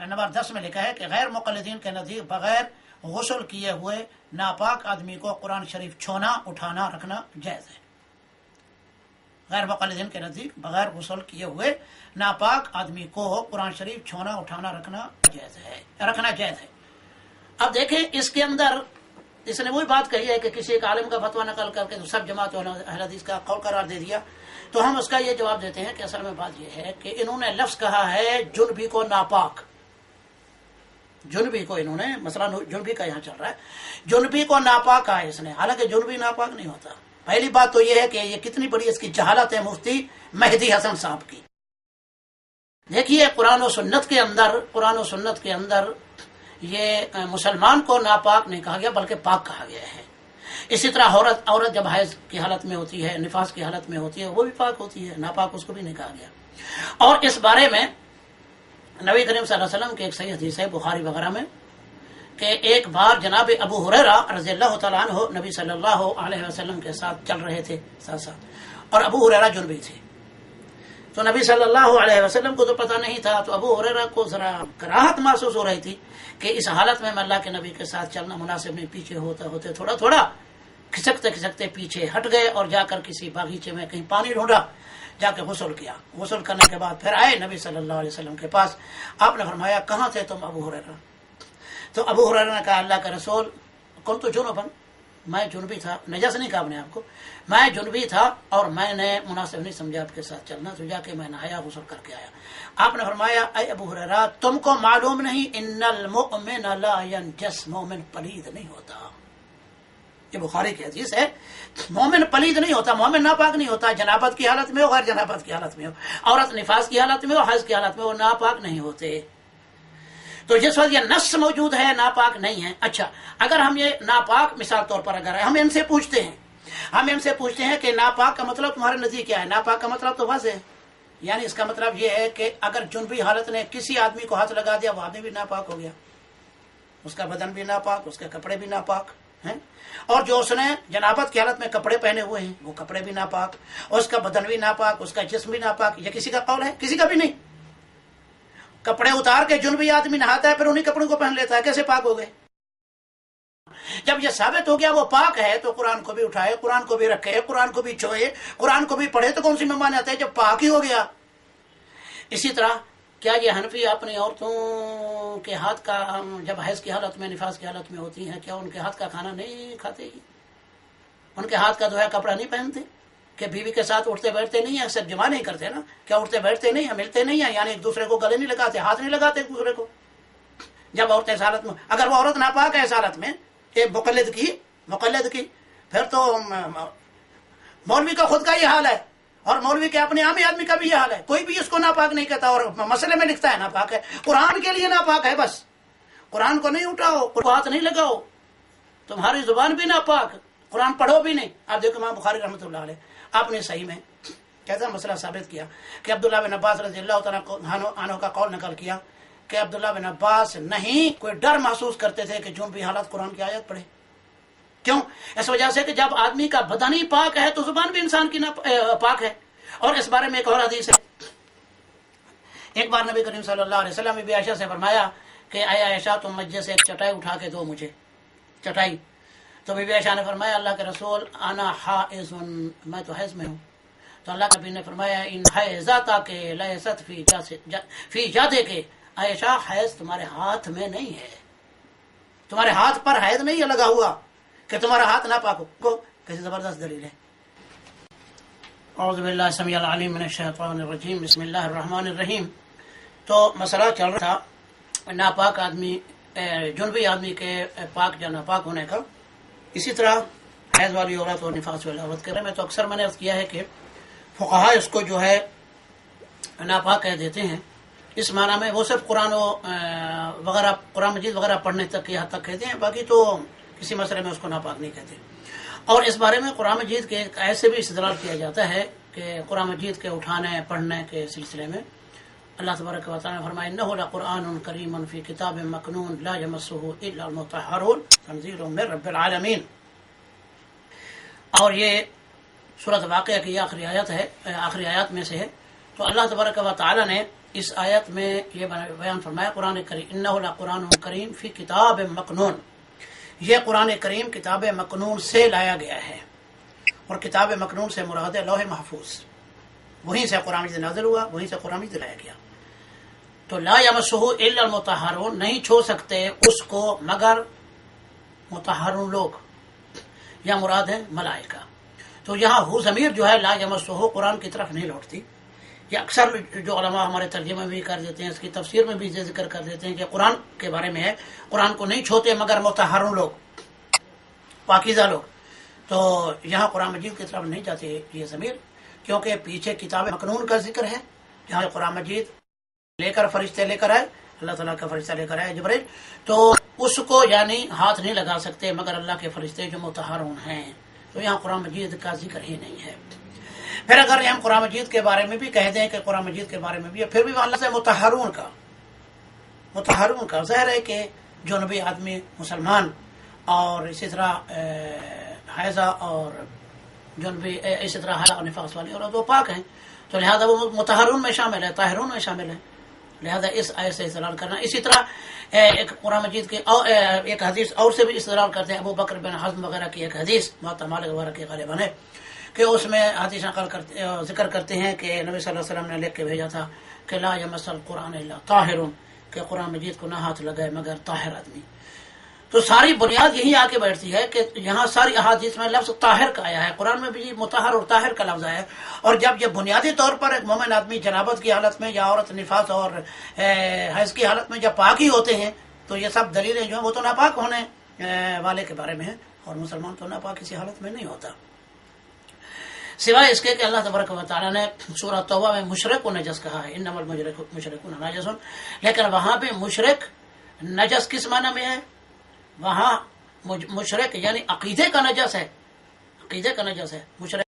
Number 10 में लिखा है कि गैर मुक़ल्लिदीन के नज़दीक बगैर गुस्ल किए हुए नापाक आदमी को कुरान शरीफ छूना उठाना रखना जायज़ है। गैर मुक़ल्लिदीन के नज़दीक बगैर गुस्ल किए हुए नापाक आदमी को कुरान शरीफ छूना उठाना रखना जायज़ है। अब देखें, इसके अंदर इसने वही बात कही है कि किसी एक आलिम का फतवा नकल करके तो सब जमात अहले हदीस का कौल करार दे दिया। तो हम उसका ये जवाब देते हैं कि असल में बात यह है कि इन्होंने लफ्ज़ कहा है जुनबी को नापाक, जुनबी को इन्होंने मसला जुनबी का यहाँ चल रहा है, जुनबी को नापाक कहा है इसने, हालांकि जुनबी नापाक नहीं होता। पहली बात तो ये है कि ये कितनी बड़ी इसकी जहालत है मुफ्ती मेहदी हसन साहब की। देखिए कुरान और सुन्नत के अंदर ये मुसलमान को नापाक नहीं कहा गया बल्कि पाक कहा गया है। इसी तरह औरत जब हैज की हालत में होती है, निफास की हालत में होती है, वो भी पाक होती है, नापाक उसको भी नहीं कहा गया। और इस बारे में नबी करीम सल्लल्लाहु अलैहि वसल्लम के एक सही हदीस है बुखारी वगैरह में कि एक बार जनाब अबू हुरैरा रज़ियल्लाहु तआला अन्हु नबी सल्लल्लाहु अलैहि वसल्लम के साथ चल रहे थे साथ, और अबू हुरैरा जुनबी थे। तो नबी सल्लल्लाहु अलैहि वसल्लम को तो पता नहीं था, तो अबू हुरैरा को जरा कराहत महसूस हो रही थी कि इस हालत में अल्लाह के नबी के साथ चलना मुनासिब नहीं। पीछे होते होते थोड़ा थोड़ा खिसकते पीछे हट गए और जाकर किसी बागीचे में कहीं पानी ढूंढा, जाके गुस्ल किया। गुस्ल करने के बाद फिर आए नबी सल्लल्लाहु अलैहि वसल्लम के पास। आपने फरमाया कहाँ थे तुम अबू हुरैरा? तो अबू हुरैरा ने कहा अल्लाह के रसूल कुन्तु जुनुबन, मैं जुनबी था। नजस नहीं कहा अपने आपको, मैं जुनबी था और मैंने मुनासिब नहीं समझा आपके साथ चलना, तो जाके मैं नहाया गुस्ल करके आया। आपने फरमाया ऐ अबू हुरैरा तुमको मालूम नहीं इन्नल मुमिन ला यनजस, मोमिन पलीद नहीं होता। ये बुखारी की हदीस है, मोमिन पलीद नहीं होता, मोमिन नापाक नहीं होता। जनाबत की हालत में हो, गैर जनाबत की हालत में हो, औरत निफास की हालत में हो, हज की हालत में हो, नापाक नहीं होते। तो जिस वक्त ये नस्स मौजूद है नापाक नहीं है। अच्छा, अगर हम ये नापाक मिसाल तौर पर अगर हम इनसे पूछते हैं कि नापाक का मतलब तुम्हारे नजदीक क्या है? नापाक का मतलब तो वाज़ेह है, यानी इसका मतलब ये है कि अगर जुनबी हालत ने किसी आदमी को हाथ लगा दिया वो आदमी भी नापाक हो गया, उसका बदन भी नापाक, उसके कपड़े भी नापाक हैं। और जो उसने जनाबत की हालत में कपड़े पहने हुए हैं वो कपड़े भी नापाक, उसका बदन भी नापाक, उसका जिस्म भी नापाक। ये किसी का कौल है? किसी का भी नहीं। कपड़े उतार के जुनबी आदमी नहाता है फिर उन्हीं कपड़ों को पहन लेता है, कैसे पाक हो गए? जब ये साबित हो गया वो पाक है तो कुरान को भी उठाए, कुरान को भी रखे, कुरान को भी छुए, कुरान को भी पढ़े, तो कौन सी मेहमान आते हैं जब पाक ही हो गया। इसी तरह क्या ये हनफी अपनी औरतों के हाथ का जब हैज की हालत में निफास की हालत में होती हैं, क्या उनके हाथ का खाना नहीं खाते? उनके हाथ का धोया कपड़ा नहीं पहनते? कि बीवी के साथ उठते बैठते नहीं है, सब जमा नहीं करते ना? क्या उठते बैठते नहीं है, मिलते नहीं है, यानी एक दूसरे को गले नहीं लगाते, हाथ नहीं लगाते एक दूसरे को? जब औरतें इस हालत में, अगर वो औरत नापाक है इस हालत में एक मुक़ल्लिद की, फिर तो मौलवी का खुद का ये हाल है और मौलवी के अपने आम आदमी का भी ये हाल है। कोई भी इसको नापाक नहीं कहता और मसले में लिखता है नापाक है। कुरान के लिए नापाक है, बस कुरान को नहीं उठाओ, हाथ नहीं लगाओ, तुम्हारी जुबान भी नापाक, कुरान पढ़ो भी नहीं। आप देखो इमाम बुखारी रहमतुल्लाह अलैह आपने सही में कैसा मसला साबित किया कि अब्दुल्लाह बिन अब्बास रज़ियल्लाहु तआला अन्हु का कौल नकल किया कि अब्दुल्लाह बिन अब्बास नहीं कोई डर महसूस करते थे कि जुनबी हालत कुरान की आयत पढ़े। क्यों? इस वजह से कि जब आदमी का बदन ही पाक है तो जुबान भी इंसान की पाक है। और इस बारे में एक और हदीस है, एक बार नबी करीम सल्लल्लाहु अलैहि वसल्लम ने भी आयशा से फरमाया कि आया आयशा तुम मस्जिद से एक चटाई उठा के दो मुझे, चटाई। तो बीबी आयशा ने फरमाया अल्लाह के रसूल आना हाइज़ुन, मैं तो हैज़ में हूँ। तो अल्लाह के नबी ने फरमाया इन हैज़ाता के लैसत फी जादे के, आयशा हैज़ तुम्हारे हाथ में नहीं है, तुम्हारे हाथ पर हैज़ नहीं है लगा हुआ कि तुम्हारा हाथ ना पाको को। कैसी जबरदस्त दलील है। औज़ु बिल्लाहि समीउल अलीम मिनश शैतानिर रजीम, बिस्मिल्लाहिर रहमानिर रहीम। तो मसला चल रहा था नापाक आदमी जुनबी आदमी के पाक या नापाक होने का। इसी तरह हैज़ वाली औरत और निफास वाली औरत के बारे में तो अक्सर मैंने अर्ज़ किया है कि फुक़हा इसको जो है नापाक कह देते हैं। इस माना में वो सब कुरान वगैरह कुरान मजीद वगैरह पढ़ने तक की हद तक कहते हैं, बाकी तो किसी मसले में उसको नापाक नहीं कहते। और इस बारे में कुरान मजीद के ऐसे भी इस्तेदलाल किया जाता है कि कुरान मजीद के उठाने पढ़ने के सिलसिले में अल्लाह तबारक व तआला ने फरमाया इन्नहु लकुरआनुन करीमुन फी किताबिन मकनून ला यमस्सुहु इल्ला अल-मुतahharun तंज़ीलुम मिन रब्बिल आलमीन। और ये सूरत वाक़िया की आखिरी आयत में से है। तो अल्लाह तबारक व तआला ने اس آیت میں یہ بیان فرمایا قرآن کریم انہ لقرآن کریم فی کتاب مکنون، یہ قرآن کریم کتاب مکنون سے لایا گیا ہے، اور کتاب مکنون سے مراد ہے لوح محفوظ، وہیں سے قرآن مجید نازل ہوا، وہیں سے قرآن مجید لایا گیا۔ تو لا یمسہ الا المطہرون، نہیں چھو سکتے اس کو مگر مطہرون لوگ، یا مراد ہے ملائکہ۔ تو یہاں ہو ضمیر جو ہے لا یمسہ قرآن کی طرف نہیں لوٹتی، یہ اکثر جو علماء ہمارے ترجمے بھی کر دیتے ہیں، اس کی تفسیر میں بھی ذکر کر دیتے ہیں کہ قرآن کے بارے میں ہے قرآن کو نہیں چھوتے مگر مطہرون لوگ، پاکیزہ لوگ۔ تو یہاں قرآن مجید کی طرف نہیں جاتے یہ ضمیر، کیونکہ پیچھے کتاب مکنون کا ذکر ہے جہاں قرآن مجید لے کر فرشتے لے کر آئے، اللہ تعالیٰ کا فرشتہ لے کر آئے جبرائیل، تو اس کو یعنی ہاتھ نہیں لگا سکتے مگر اللہ کے فرشتے جو مطہرون ہیں، تو یہاں قرآن مجید کا ذکر ہی نہیں ہے۔ پھر اگر ہم قرآن مجید کے بارے میں بھی کہہ دیں کہ قرآن مجید کے بارے میں بھی پھر بھی اللہ سے مطہرون کا ظاہر ہے کہ جنوبی آدمی مسلمان اور اسی طرح حیضہ اور جنوبی اسی طرح حیضہ اور نفاس والی اور وہ پاک ہیں، تو لہذا وہ مطہرون میں شامل ہے، طاہرون میں شامل ہے، لہذا اس آیت سے استدلال کرنا۔ اسی طرح ایک قرآن مجید کے ایک حدیث اور سے بھی استدلال کرتے ہیں، ابو بکر بن حزم وغیرہ کی ایک حدیث موطا مالک وغیرہ کی غالباً ہے کہ اس میں حدیث نقل کرتے ذکر کرتے ہیں کہ نبی صلی اللہ علیہ وسلم نے لکھ کے بھیجا تھا کہ لا یمس القرآن الا طاہرون، کہ قرآن مجید کو نہ ہاتھ لگائے مگر طاہر آدمی۔ تو ساری بنیاد یہی آ کے بیٹھتی ہے کہ یہاں ساری احادیث میں لفظ طاہر کا آیا ہے، قرآن میں بھی مطہر اور طاہر کا لفظ آیا ہے، اور جب یہ بنیادی طور پر ایک مومن آدمی جنابت کی حالت میں یا عورت نفاس اور حیض کی حالت میں جب پاک ہی ہوتے ہیں تو یہ سب دلیلیں جو ہیں وہ تو ناپاک ہونے والے کے بارے میں ہیں، اور مسلمان تو ناپاک کسی حالت میں نہیں ہوتا، سوائے اس کے کہ اللہ تبارک و تعالیٰ نے سورہ توبہ میں مشرک کو نجس کہا ہے، انما المشرکون نجس، لیکن وہاں پہ مشرک نجس کس معنی میں ہے؟ وہاں مشرک یعنی عقیدے کا نجس ہے، عقیدے کا نجس ہے، مشرک